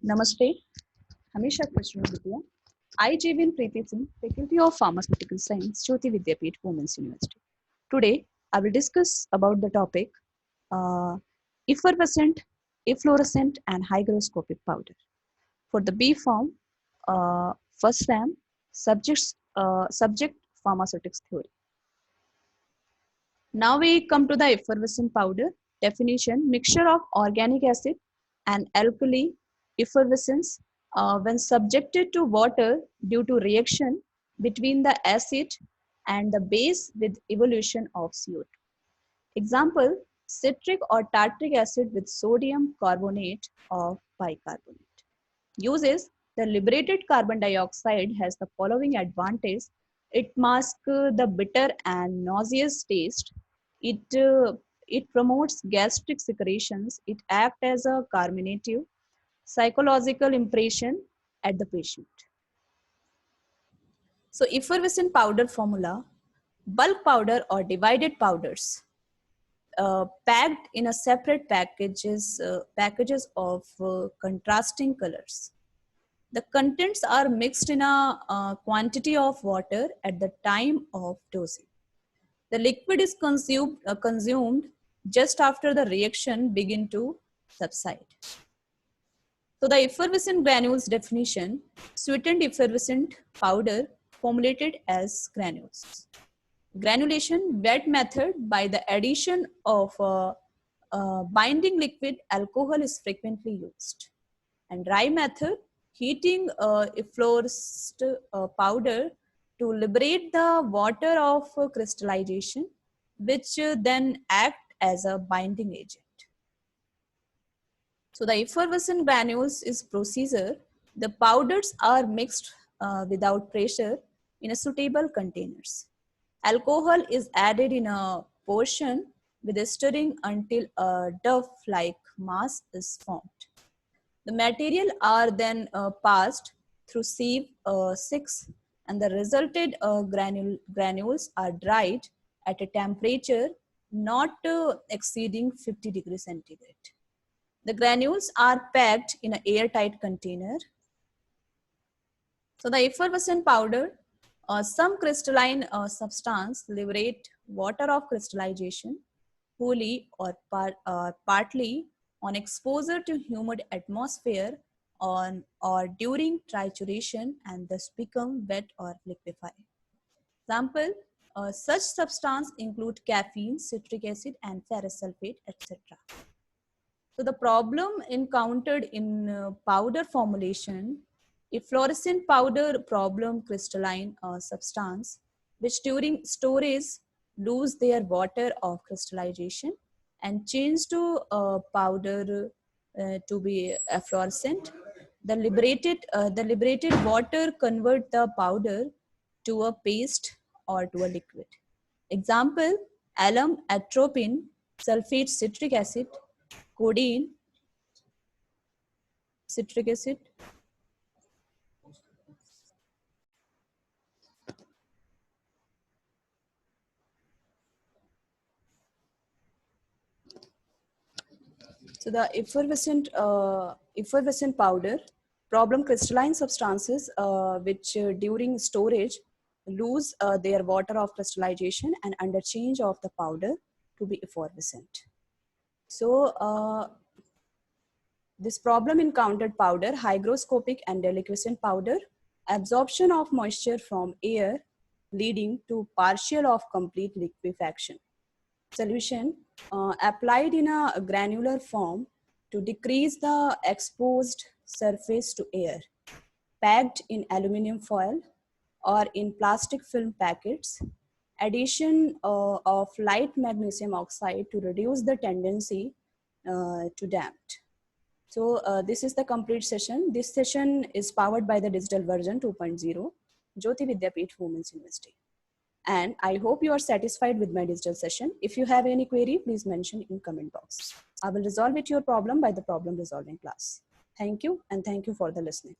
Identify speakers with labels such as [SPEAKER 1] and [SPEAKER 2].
[SPEAKER 1] Namaste. Hamisha Krishna Vidya. I, Jivin Preeti Singh, Faculty of Pharmaceutical Science, Jyoti Vidyapeeth, Women's University. Today, I will discuss about the topic uh, effervescent, efflorescent, and hygroscopic powder. For the B form, first SAM, subject pharmaceutics theory. Now we come to the effervescent powder. Definition: mixture of organic acid and alkali effervescence when subjected to water due to reaction between the acid and the base with evolution of CO2. Example: citric or tartaric acid with sodium carbonate of bicarbonate. Uses: the liberated carbon dioxide has the following advantage. It masks the bitter and nauseous taste. It promotes gastric secretions. It acts as a carminative psychological impression at the patient. So effervescent powder formula: bulk powder or divided powders packed in a separate packages of contrasting colors. The contents are mixed in a quantity of water at the time of dosing. The liquid is consumed just after the reaction begin to subside. So the effervescent granules definition: sweetened effervescent powder formulated as granules. Granulation: wet method by the addition of binding liquid alcohol is frequently used. And dry method: heating efflorescent powder to liberate the water of crystallization, which then act as a binding agent. So the effervescent granules is procedure. The powders are mixed without pressure in a suitable containers. Alcohol is added in a portion with stirring until a dough-like mass is formed. The material are then passed through sieve 6 and the resulted granules are dried at a temperature not exceeding 50 degrees centigrade. The granules are packed in an airtight container. So the effervescent powder, some crystalline substance liberate water of crystallization wholly or partly on exposure to humid atmosphere or during trituration and thus become wet or liquefy. Example, such substance include caffeine, citric acid, and ferrous sulfate, etc. So the problem encountered in powder formulation: efflorescent powder problem crystalline substance which during storage lose their water of crystallization and change to powder to be efflorescent. The liberated water convert the powder to a paste or to a liquid. Example: alum, atropine, sulfate, citric acid, codeine, citric acid. So the effervescent powder problem crystalline substances which during storage lose their water of crystallization and under change of the powder to be effervescent. So this problem encountered powder, hygroscopic and deliquescent powder, absorption of moisture from air leading to partial of complete liquefaction. Solution: applied in a granular form to decrease the exposed surface to air, packed in aluminum foil or in plastic film packets, addition of light magnesium oxide to reduce the tendency to damp. So this is the complete session. This session is powered by the digital version 2.0, Jyoti Vidyapeeth, Women's University. And I hope you are satisfied with my digital session. If you have any query, please mention in comment box. I will resolve it your problem by the problem resolving class. Thank you, and thank you for the listening.